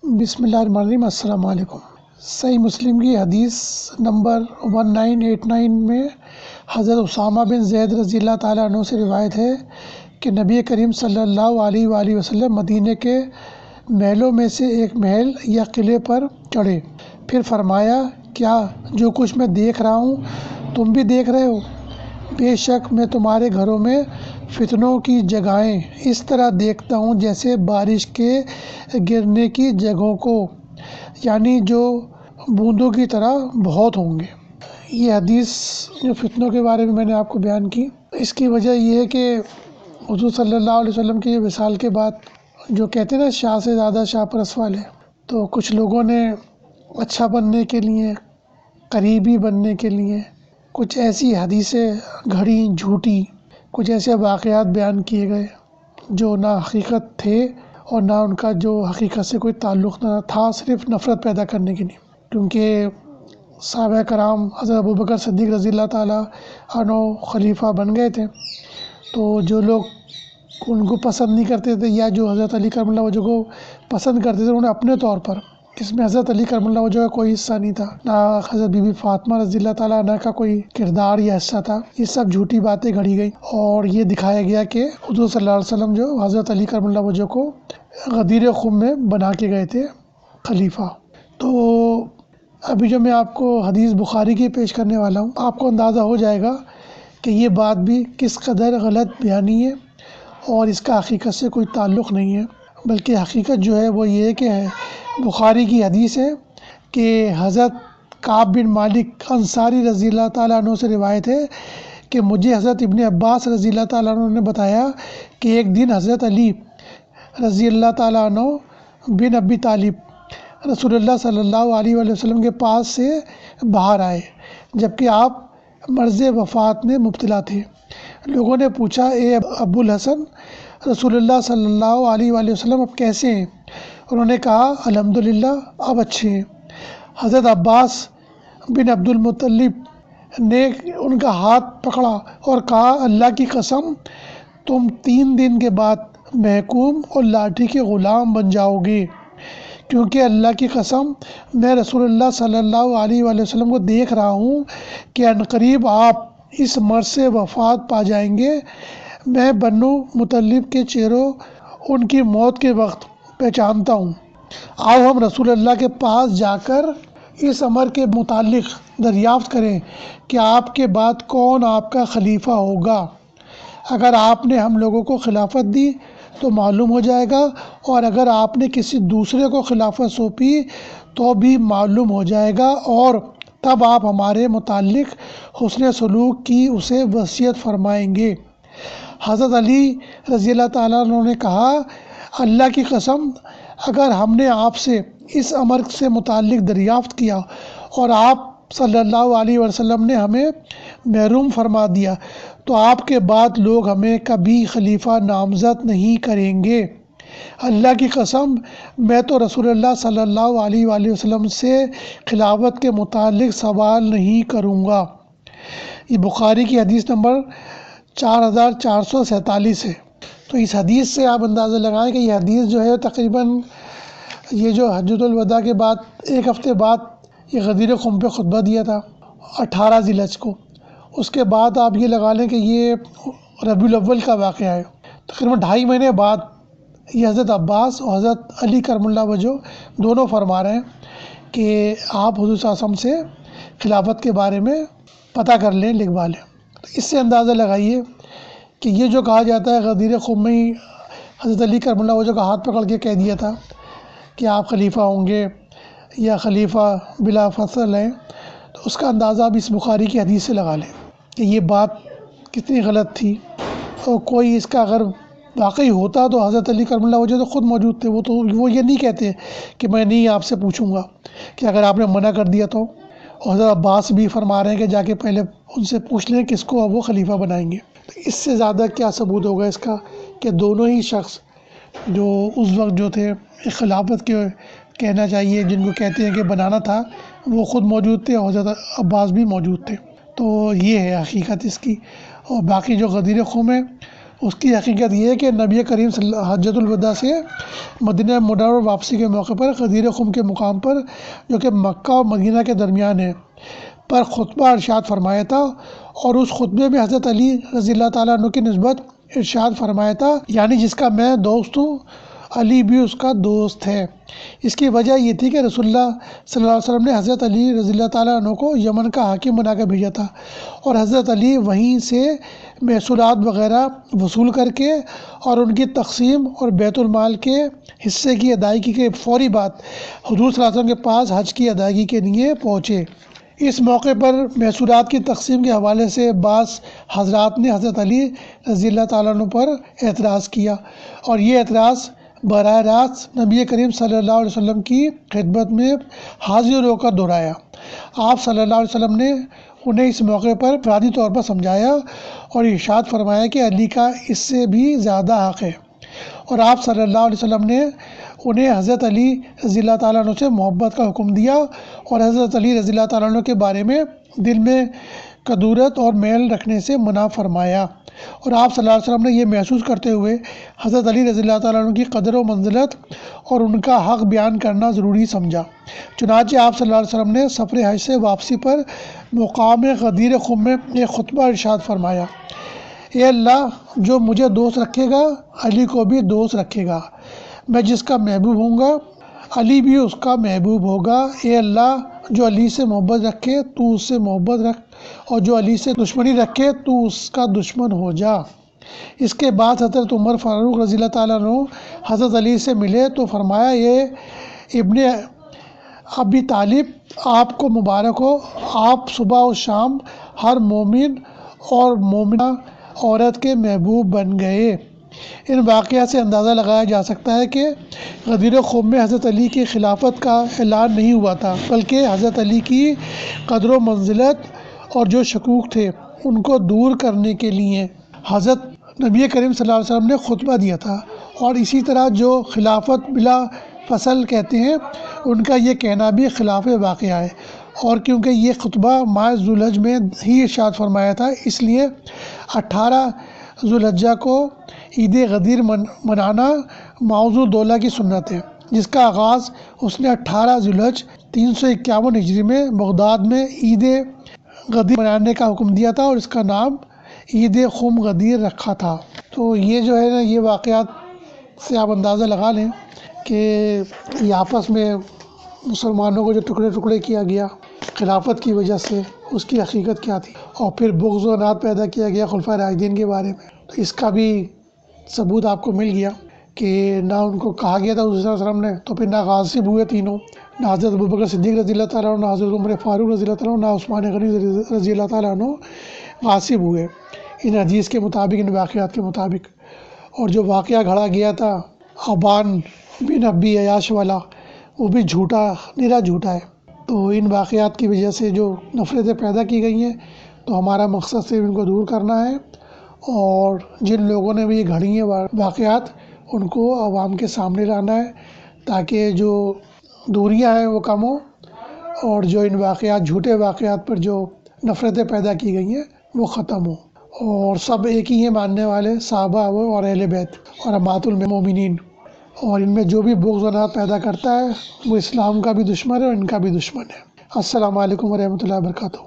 بسم اللہ الرحمن الرحیم۔ السلام علیکم۔ صحیح مسلم کی حدیث نمبر 1989 میں حضرت اسامہ بن زید رضی اللہ تعالیٰ عنہ سے روایت ہے کہ نبی کریم صلی اللہ علیہ وآلہ وسلم مدینہ کے محلوں میں سے ایک محل یا قلعے پر چڑھے، پھر فرمایا، کیا جو کچھ میں دیکھ رہا ہوں تم بھی دیکھ رہے ہو؟ بے شک میں تمہارے گھروں میں فتنوں کی جگہیں اس طرح دیکھتا ہوں جیسے بارش کے گرنے کی جگہوں کو، یعنی جو بوندوں کی طرح بہت ہوں گے۔ یہ حدیث جو فتنوں کے بارے میں نے آپ کو بیان کی، اس کی وجہ یہ ہے کہ حضور صلی اللہ علیہ وسلم کی وصال کے بعد جو کہتے ہیں نا شاہ سے زیادہ شاہ پرست والے، تو کچھ لوگوں نے اچھا بننے کے لیے، قریبی بننے کے لیے کچھ ایسی حدیثیں گھڑی جھوٹی، کچھ ایسے واقعات بیان کیے گئے جو نہ حقیقت تھے اور نہ ان کا جو حقیقت سے کوئی تعلق نہ تھا، صرف نفرت پیدا کرنے کے لیے۔ کیونکہ صحابہ کرام حضرت ابوبکر صدیق رضی اللہ تعالیٰ عنہ خلیفہ بن گئے تھے، تو جو لوگ ان کو پسند نہیں کرتے تھے یا جو حضرت علی کرم اللہ وجہہ کو پسند کرتے تھے، انہوں نے اپنے طور پر، اس میں حضرت علی کرم اللہ وجہہ کا کوئی حصہ نہیں تھا، نہ حضرت بی بی فاطمہ رضی اللہ تعالیٰ عنہ کا کوئی کردار یا حصہ تھا۔ یہ سب جھوٹی باتیں گھڑی گئی اور یہ دکھایا گیا کہ حضور صلی اللہ علیہ وسلم جو حضرت علی کرم اللہ وجہہ کو غدیر خم میں بنا کے گئے تھے خلیفہ۔ تو ابھی جو میں آپ کو حدیث بخاری کی پیش کرنے والا ہوں، آپ کو اندازہ ہو جائے گا کہ یہ بات بھی کس قدر غلط بیانی ہے اور اس کا حقیقت سے کوئی تعلق نہیں ہے، بلکہ حقیقت جو ہے وہ یہ ہے کہ بخاری کی حدیث ہے کہ حضرت کعب بن مالک انصاری رضی اللہ تعالیٰ عنہ سے روایت ہے کہ مجھے حضرت ابن عباس رضی اللہ تعالیٰ عنہ نے بتایا کہ ایک دن حضرت علی رضی اللہ تعالیٰ عنہ بن ابی طالب رسول اللہ صلی اللہ علیہ وآلہ وسلم کے پاس سے باہر آئے، جبکہ آپ مرض وفات میں مبتلا تھے۔ لوگوں نے پوچھا، اے ابو الحسن، رسول اللہ صلی اللہ علیہ وآلہ وسلم اب کیسے ہیں؟ انہوں نے کہا، الحمدللہ اب اچھے ہیں۔ حضرت عباس بن عبد المطلب نے ان کا ہاتھ پکڑا اور کہا، اللہ کی قسم تم 3 دن کے بعد محکوم اور لاٹھی کے غلام بن جاؤ گے، کیونکہ اللہ کی قسم میں رسول اللہ صلی اللہ علیہ وآلہ وسلم کو دیکھ رہا ہوں کہ عنقریب آپ اس مرض سے وفات پا جائیں گے۔ میں بنو مطلب کے چہروں ان کی موت کے وقت پہچانتا ہوں۔ آؤ ہم رسول اللہ کے پاس جا کر اس امر کے متعلق دریافت کریں کہ آپ کے بعد کون آپ کا خلیفہ ہوگا۔ اگر آپ نے ہم لوگوں کو خلافت دی تو معلوم ہو جائے گا، اور اگر آپ نے کسی دوسرے کو خلافت سونپی تو بھی معلوم ہو جائے گا، اور تب آپ ہمارے متعلق حسن سلوک کی اسے وصیت فرمائیں گے۔ حضرت علی رضی اللہ تعالیٰ عنہ نے کہا، اللہ کی قسم اگر ہم نے آپ سے اس امر سے متعلق دریافت کیا اور آپ صلی اللہ علیہ وسلم نے ہمیں محروم فرما دیا تو آپ کے بعد لوگ ہمیں کبھی خلیفہ نامزد نہیں کریں گے۔ اللہ کی قسم میں تو رسول اللہ صلی اللہ علیہ وآلہ وسلم سے خلافت کے متعلق سوال نہیں کروں گا۔ یہ بخاری کی حدیث نمبر 4447 ہے۔ تو اس حدیث سے آپ اندازہ لگائیں کہ یہ حدیث جو ہے تقریباً یہ جو حجۃ الوداع کے بعد 1 ہفتے بعد یہ غدیر خم پہ خطبہ دیا تھا 18 ذی الحجہ کو، اس کے بعد آپ یہ لگا لیں کہ یہ ربیع الاول کا واقعہ ہے۔ تقریباً 2.5 مہینے بعد یہ حضرت عباس اور حضرت علی کرم اللہ وجہہ دونوں فرما رہے ہیں کہ آپ حضور صلی اللہ علیہ وسلم سے خلافت کے بارے میں پتہ کر لیں، لکھوا لیں۔ تو اس سے اندازہ لگائیے کہ یہ جو کہا جاتا ہے غدیر خم میں ہی حضرت علی کرم اللہ وجہہ کا ہاتھ پکڑ کے کہہ دیا تھا کہ آپ خلیفہ ہوں گے یا خلیفہ بلا فصل ہیں، تو اس کا اندازہ اب اس بخاری کی حدیث سے لگا لیں کہ یہ بات کتنی غلط تھی۔ اور کوئی اس کا اگر واقعی ہوتا تو حضرت علی کرم اللہ وجہہ تو خود موجود تھے، وہ یہ نہیں کہتے کہ میں نہیں آپ سے پوچھوں گا، کہ اگر آپ نے منع کر دیا تو۔ اور حضرت عباس بھی فرما رہے ہیں کہ جا کے پہلے ان سے پوچھ لیں کس کو اب وہ خلیفہ بنائیں گے۔ تو اس سے زیادہ کیا ثبوت ہوگا اس کا کہ دونوں ہی شخص جو اس وقت جو تھے خلافت کے کہنا چاہیے جن کو کہتے ہیں کہ بنانا تھا، وہ خود موجود تھے اور حضرت عباس بھی موجود تھے۔ تو یہ ہے حقیقت اس کی۔ اور باقی جو غدیر خم ہے اس کی حقیقت یہ ہے کہ نبی کریم حجۃ الوداع سے مدینہ منورہ واپسی کے موقع پر غدیر خم کے مقام پر، جو کہ مکہ اور مدینہ کے درمیان ہے، پر خطبہ ارشاد فرمایا تھا، اور اس خطبے میں حضرت علی رضی اللہ تعالیٰ عنہ کی نسبت ارشاد فرمایا تھا، یعنی جس کا میں دوست ہوں، علی بھی اس کا دوست ہے۔ اس کی وجہ یہ تھی کہ رسول اللہ صلی اللہ علیہ وسلم نے حضرت علی رضی اللہ تعالیٰ عنہ کو یمن کا حاکم بنا کر بھیجا تھا، اور حضرت علی وہیں سے محصولات وغیرہ وصول کر کے اور ان کی تقسیم اور بیت المال کے حصے کی ادائیگی کے فوری بعد حضور صلی اللہ علیہ وسلم کے پاس حج کی ادائیگی کے لیے پہنچے۔ اس موقع پر محصولات کی تقسیم کے حوالے سے بعض حضرات نے حضرت علی رضی اللہ تعالیٰ عنہ پر اعتراض کیا، اور یہ اعتراض براہ راست نبی کریم صلی اللہ علیہ وسلم کی خدمت میں حاضر ہو کر دہرایا۔ آپ صلی اللہ علیہ وسلم نے انہیں اس موقع پر انفرادی طور پر سمجھایا اور ارشاد فرمایا کہ علی کا اس سے بھی زیادہ حق ہے، اور آپ صلی اللہ علیہ وسلم نے انہیں حضرت علی رضی اللہ تعالیٰ عنہ سے محبت کا حکم دیا، اور حضرت علی رضی اللہ تعالیٰ عنہ کے بارے میں دل میں کدورت اور میل رکھنے سے منع فرمایا، اور آپ صلی اللہ علیہ وسلم نے یہ محسوس کرتے ہوئے حضرت علی رضی اللہ تعالیٰ عنہ کی قدر و منزلت اور ان کا حق بیان کرنا ضروری سمجھا۔ چنانچہ آپ صلی اللہ علیہ وسلم نے سفر حج سے واپسی پر مقام غدیر خم میں ایک خطبہ ارشاد فرمایا: اے اللہ، جو مجھے دوست رکھے گا علی کو بھی دوست رکھے گا، میں جس کا محبوب ہوں گا علی بھی اس کا محبوب ہوگا۔ اے اللہ، جو علی سے محبت رکھے تو اس سے محبت رکھ، اور جو علی سے دشمنی رکھے تو اس کا دشمن ہو جا۔ اس کے بعد حضرت عمر فاروق رضی اللہ تعالیٰ عنہ حضرت علی سے ملے تو فرمایا: یہ ابن ابی طالب، آپ کو مبارک ہو، آپ صبح و شام ہر مومن اور مومنہ عورت کے محبوب بن گئے۔ ان واقعات سے اندازہ لگایا جا سکتا ہے کہ غدیر خم میں حضرت علی کی خلافت کا اعلان نہیں ہوا تھا، بلکہ حضرت علی کی قدر و منزلت اور جو شکوک تھے ان کو دور کرنے کے لیے حضرت نبی کریم صلی اللہ علیہ وسلم نے خطبہ دیا تھا، اور اسی طرح جو خلافت بلا فصل کہتے ہیں ان کا یہ کہنا بھی خلاف واقعہ ہے، اور کیونکہ یہ خطبہ ماہ ذوالحج میں ہی ارشاد فرمایا تھا، اس لیے 18 ذوالحجہ کو عید غدیر منانا موضوع دولہ کی سنت ہے، جس کا آغاز اس نے 18 ذوالحج 351 ہجری میں بغداد میں عید غدیر منانے کا حکم دیا تھا، اور اس کا نام عید خم غدیر رکھا تھا۔ تو یہ جو ہے نا، یہ واقعات سے آپ اندازہ لگا لیں کہ یہ آپس میں مسلمانوں کو جو ٹکڑے ٹکڑے کیا گیا خلافت کی وجہ سے، اس کی حقیقت کیا تھی، اور پھر بغض و عناد پیدا کیا گیا خلفائے راشدین کے بارے میں، تو اس کا بھی ثبوت آپ کو مل گیا کہ نہ ان کو کہا گیا تھا حضور صلی اللہ علیہ وسلم نے، تو پھر نہ غاصب ہوئے تینوں، نہ حضرت ابوبکر صدیق رضی اللہ تعالیٰ عنہ، نہ حضرت عمر فاروق رضی اللہ تعالیٰ عنہ، نہ عثمان غنی رضی اللہ تعالیٰ عنہ غاصب ہوئے ان حدیث کے مطابق، ان واقعات کے مطابق۔ اور جو واقعہ گھڑا گیا تھا ابان بن ابی عیاش والا، وہ بھی جھوٹا، نرا جھوٹا ہے۔ تو ان واقعات کی وجہ سے جو نفرتیں پیدا کی گئی ہیں، تو ہمارا مقصد صرف ان کو دور کرنا ہے، اور جن لوگوں نے بھی یہ گھڑی ہیں واقعات، ان کو عوام کے سامنے لانا ہے، تاکہ جو دوریاں ہیں وہ کم ہوں، اور جو ان واقعات، جھوٹے واقعات پر جو نفرتیں پیدا کی گئی ہیں وہ ختم ہوں، اور سب ایک ہی ہیں ماننے والے، صحابہ اور اہل بیت اور امہات المومنین، اور ان میں جو بھی بغض و عناد پیدا کرتا ہے وہ اسلام کا بھی دشمن ہے اور ان کا بھی دشمن ہے۔ السلام علیکم ورحمۃ اللہ وبرکاتہ۔